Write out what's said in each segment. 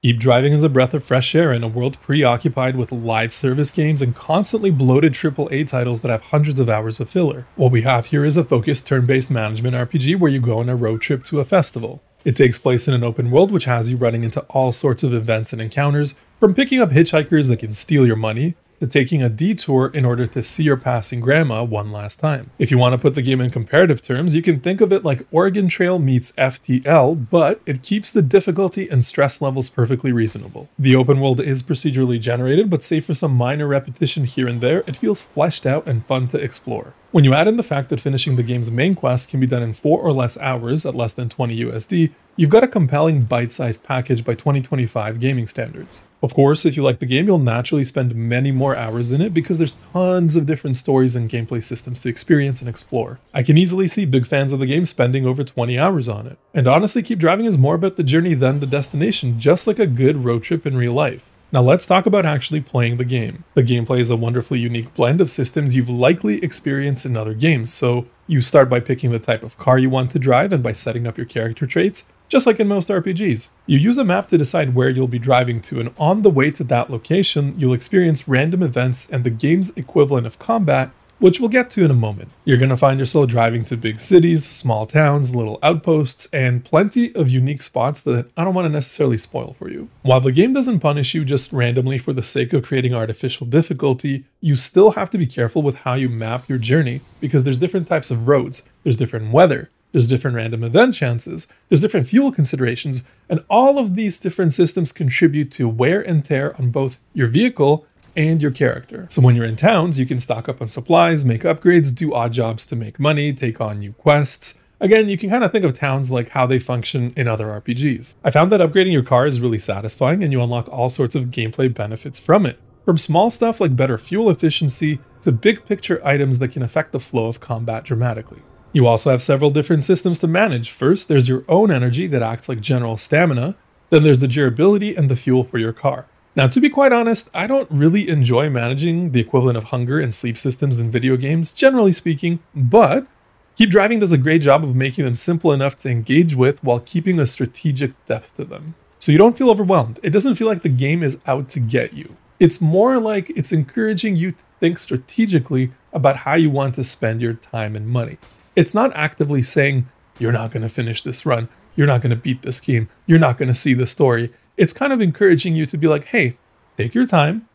Keep driving is a breath of fresh air in a world preoccupied with live service games and constantly bloated AAA titles that have hundreds of hours of filler. What we have here is a focused turn-based management RPG where you go on a road trip to a festival. It takes place in an open world which has you running into all sorts of events and encounters, from picking up hitchhikers that can steal your money, to taking a detour in order to see your passing grandma one last time. If you want to put the game in comparative terms, you can think of it like Oregon Trail meets FTL, but it keeps the difficulty and stress levels perfectly reasonable. The open world is procedurally generated, but save for some minor repetition here and there, it feels fleshed out and fun to explore. When you add in the fact that finishing the game's main quest can be done in 4 or less hours at less than 20 USD, you've got a compelling bite-sized package by 2025 gaming standards. Of course, if you like the game, you'll naturally spend many more hours in it because there's tons of different stories and gameplay systems to experience and explore. I can easily see big fans of the game spending over 20 hours on it. And honestly, Keep Driving is more about the journey than the destination, just like a good road trip in real life. Now let's talk about actually playing the game. The gameplay is a wonderfully unique blend of systems you've likely experienced in other games, so you start by picking the type of car you want to drive and by setting up your character traits, just like in most RPGs. You use a map to decide where you'll be driving to, and on the way to that location, you'll experience random events and the game's equivalent of combat, which we'll get to in a moment. You're going to find yourself driving to big cities, small towns, little outposts, and plenty of unique spots that I don't want to necessarily spoil for you. While the game doesn't punish you just randomly for the sake of creating artificial difficulty, you still have to be careful with how you map your journey, because there's different types of roads, there's different weather, there's different random event chances, there's different fuel considerations, and all of these different systems contribute to wear and tear on both your vehicle and your character. So when you're in towns, you can stock up on supplies, make upgrades, do odd jobs to make money, take on new quests. Again, you can kind of think of towns like how they function in other RPGs. I found that upgrading your car is really satisfying and you unlock all sorts of gameplay benefits from it. From small stuff like better fuel efficiency to big picture items that can affect the flow of combat dramatically. You also have several different systems to manage. First, there's your own energy that acts like general stamina. Then there's the durability and the fuel for your car. Now, to be quite honest, I don't really enjoy managing the equivalent of hunger and sleep systems in video games, generally speaking, but Keep Driving does a great job of making them simple enough to engage with while keeping a strategic depth to them. So you don't feel overwhelmed. It doesn't feel like the game is out to get you. It's more like it's encouraging you to think strategically about how you want to spend your time and money. It's not actively saying, you're not going to finish this run, you're not going to beat this game, you're not going to see the story. It's kind of encouraging you to be like, hey, take your time,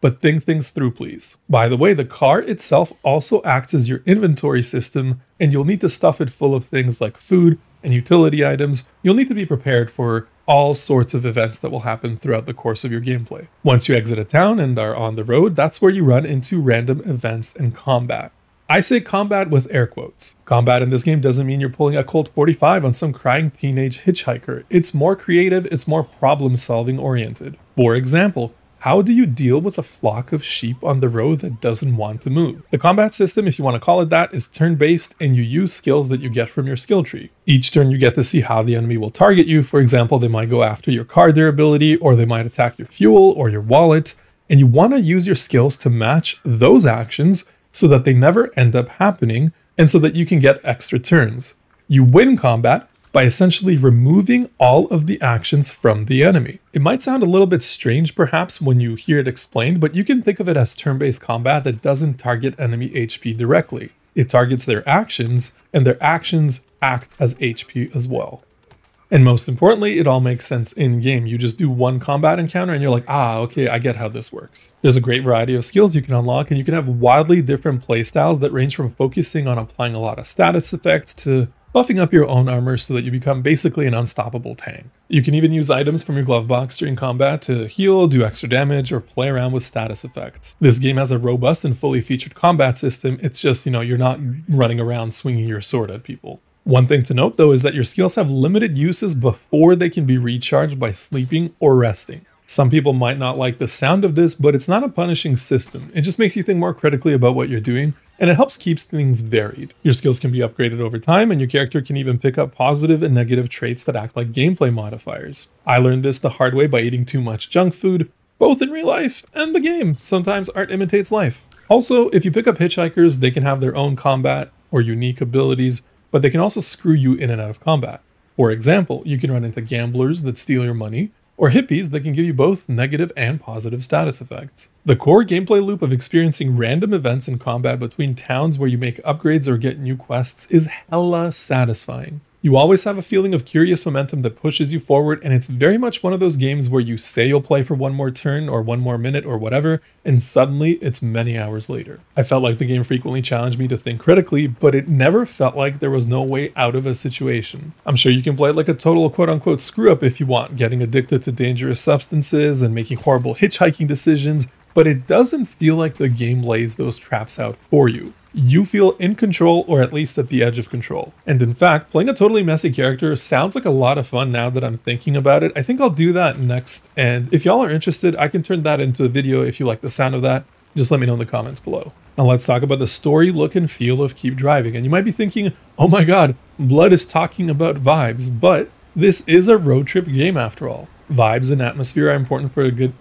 but think things through, please. By the way, the car itself also acts as your inventory system, and you'll need to stuff it full of things like food and utility items. You'll need to be prepared for all sorts of events that will happen throughout the course of your gameplay. Once you exit a town and are on the road, that's where you run into random events and combat. I say combat with air quotes. Combat in this game doesn't mean you're pulling a Colt 45 on some crying teenage hitchhiker. It's more creative, it's more problem-solving oriented. For example, how do you deal with a flock of sheep on the road that doesn't want to move? The combat system, if you want to call it that, is turn-based and you use skills that you get from your skill tree. Each turn you get to see how the enemy will target you. For example, they might go after your car durability, or they might attack your fuel or your wallet, and you want to use your skills to match those actions so that they never end up happening, and so that you can get extra turns. You win combat by essentially removing all of the actions from the enemy. It might sound a little bit strange perhaps when you hear it explained, but you can think of it as turn-based combat that doesn't target enemy HP directly. It targets their actions, and their actions act as HP as well. And most importantly, it all makes sense in-game. You just do one combat encounter and you're like, okay, I get how this works. There's a great variety of skills you can unlock, and you can have wildly different playstyles that range from focusing on applying a lot of status effects to buffing up your own armor so that you become basically an unstoppable tank. You can even use items from your glove box during combat to heal, do extra damage, or play around with status effects. This game has a robust and fully featured combat system. It's just, you're not running around swinging your sword at people. One thing to note though is that your skills have limited uses before they can be recharged by sleeping or resting. Some people might not like the sound of this, but it's not a punishing system. It just makes you think more critically about what you're doing, and it helps keep things varied. Your skills can be upgraded over time, and your character can even pick up positive and negative traits that act like gameplay modifiers. I learned this the hard way by eating too much junk food, both in real life and the game. Sometimes art imitates life. Also, if you pick up hitchhikers, they can have their own combat or unique abilities, but they can also screw you in and out of combat. For example, you can run into gamblers that steal your money, or hippies that can give you both negative and positive status effects. The core gameplay loop of experiencing random events in combat between towns where you make upgrades or get new quests is hella satisfying. You always have a feeling of curious momentum that pushes you forward, and it's very much one of those games where you say you'll play for one more turn or one more minute or whatever, and suddenly it's many hours later. I felt like the game frequently challenged me to think critically, but it never felt like there was no way out of a situation. I'm sure you can play it like a total quote-unquote screw-up if you want, getting addicted to dangerous substances and making horrible hitchhiking decisions, but it doesn't feel like the game lays those traps out for you. You feel in control, or at least at the edge of control. And in fact, playing a totally messy character sounds like a lot of fun now that I'm thinking about it. I think I'll do that next, and if y'all are interested, I can turn that into a video if you like the sound of that. Just let me know in the comments below. Now let's talk about the story, look, and feel of Keep Driving. And you might be thinking, oh my god, Blood is talking about vibes, but this is a road trip game after all. Vibes and atmosphere are important for a good...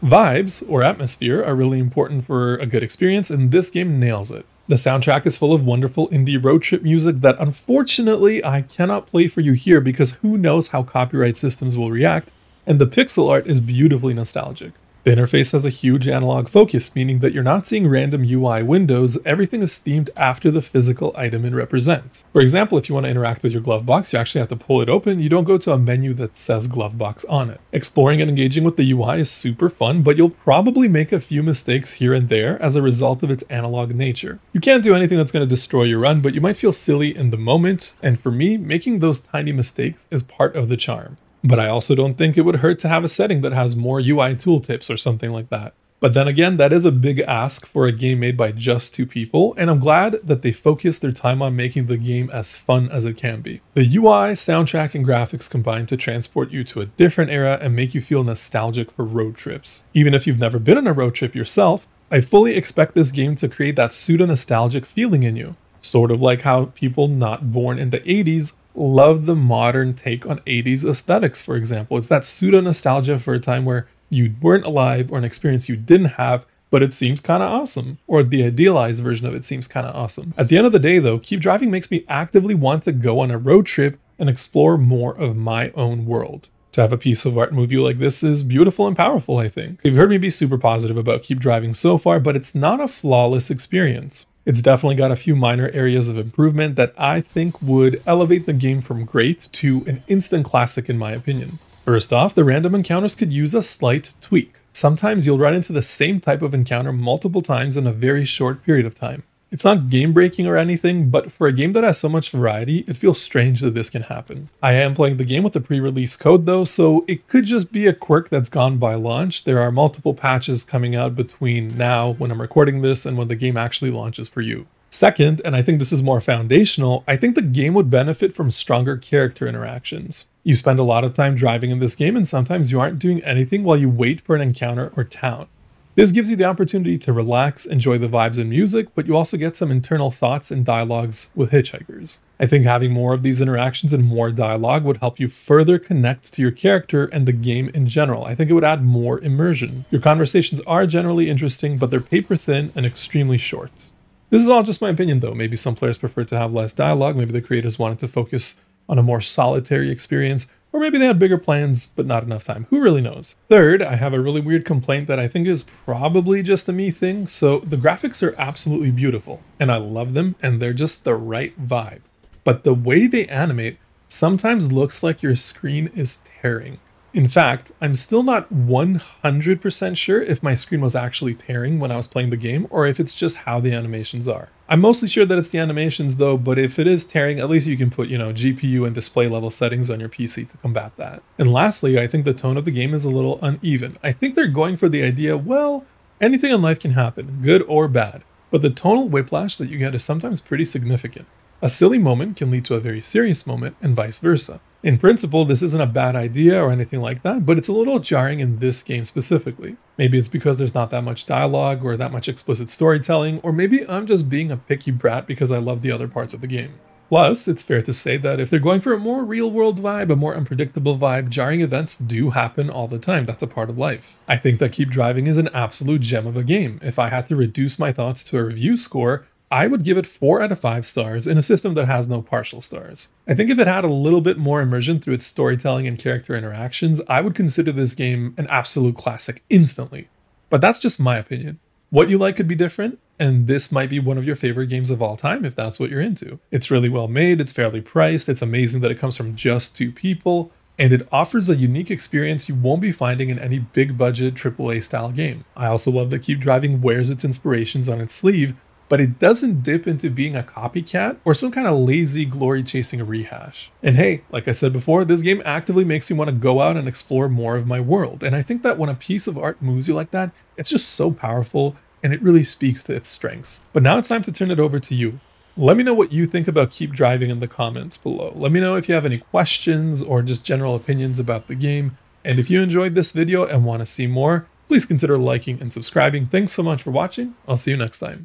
Vibes, or atmosphere, are really important for a good experience, and this game nails it. The soundtrack is full of wonderful indie road trip music that unfortunately I cannot play for you here because who knows how copyright systems will react, and the pixel art is beautifully nostalgic. The interface has a huge analog focus, meaning that you're not seeing random UI windows, everything is themed after the physical item it represents. For example, if you want to interact with your glove box, you actually have to pull it open, you don't go to a menu that says glove box on it. Exploring and engaging with the UI is super fun, but you'll probably make a few mistakes here and there as a result of its analog nature. You can't do anything that's going to destroy your run, but you might feel silly in the moment, and for me, making those tiny mistakes is part of the charm. But I also don't think it would hurt to have a setting that has more UI tooltips or something like that. But then again, that is a big ask for a game made by just two people, and I'm glad that they focused their time on making the game as fun as it can be. The UI, soundtrack, and graphics combine to transport you to a different era and make you feel nostalgic for road trips. Even if you've never been on a road trip yourself, I fully expect this game to create that pseudo-nostalgic feeling in you. Sort of like how people not born in the 80s love the modern take on 80s aesthetics, for example. It's that pseudo-nostalgia for a time where you weren't alive or an experience you didn't have, but it seems kind of awesome. Or the idealized version of it seems kind of awesome. At the end of the day though, Keep Driving makes me actively want to go on a road trip and explore more of my own world. To have a piece of art move you like this is beautiful and powerful, I think. You've heard me be super positive about Keep Driving so far, but it's not a flawless experience. It's definitely got a few minor areas of improvement that I think would elevate the game from great to an instant classic in my opinion. First off, the random encounters could use a slight tweak. Sometimes you'll run into the same type of encounter multiple times in a very short period of time. It's not game breaking or anything, but for a game that has so much variety, it feels strange that this can happen. I am playing the game with the pre-release code though, so it could just be a quirk that's gone by launch. There are multiple patches coming out between now, when I'm recording this, and when the game actually launches for you. Second, and I think this is more foundational, I think the game would benefit from stronger character interactions. You spend a lot of time driving in this game, and sometimes you aren't doing anything while you wait for an encounter or town. This gives you the opportunity to relax, enjoy the vibes and music, but you also get some internal thoughts and dialogues with hitchhikers. I think having more of these interactions and more dialogue would help you further connect to your character and the game in general. I think it would add more immersion. Your conversations are generally interesting, but they're paper thin and extremely short. This is all just my opinion though. Maybe some players prefer to have less dialogue, maybe the creators wanted to focus on a more solitary experience, or maybe they had bigger plans, but not enough time. Who really knows? Third, I have a really weird complaint that I think is probably just a me thing. So the graphics are absolutely beautiful, and I love them, and they're just the right vibe. But the way they animate sometimes looks like your screen is tearing. In fact, I'm still not 100% sure if my screen was actually tearing when I was playing the game, or if it's just how the animations are. I'm mostly sure that it's the animations though, but if it is tearing, at least you can put, GPU and display level settings on your PC to combat that. And lastly, I think the tone of the game is a little uneven. I think they're going for the idea, well, anything in life can happen, good or bad, but the tonal whiplash that you get is sometimes pretty significant. A silly moment can lead to a very serious moment, and vice versa. In principle, this isn't a bad idea or anything like that, but it's a little jarring in this game specifically. Maybe it's because there's not that much dialogue or that much explicit storytelling, or maybe I'm just being a picky brat because I love the other parts of the game. Plus, it's fair to say that if they're going for a more real-world vibe, a more unpredictable vibe, jarring events do happen all the time. That's a part of life. I think that Keep Driving is an absolute gem of a game. If I had to reduce my thoughts to a review score, I would give it 4 out of 5 stars in a system that has no partial stars. I think if it had a little bit more immersion through its storytelling and character interactions, I would consider this game an absolute classic instantly. But that's just my opinion. What you like could be different, and this might be one of your favorite games of all time if that's what you're into. It's really well made, it's fairly priced, it's amazing that it comes from just 2 people, and it offers a unique experience you won't be finding in any big budget AAA style game. I also love that Keep Driving wears its inspirations on its sleeve, but it doesn't dip into being a copycat or some kind of lazy glory chasing rehash. And hey, like I said before, this game actively makes me want to go out and explore more of my world, and I think that when a piece of art moves you like that, it's just so powerful and it really speaks to its strengths. But now it's time to turn it over to you. Let me know what you think about Keep Driving in the comments below. Let me know if you have any questions or just general opinions about the game. And if you enjoyed this video and want to see more, please consider liking and subscribing. Thanks so much for watching. I'll see you next time.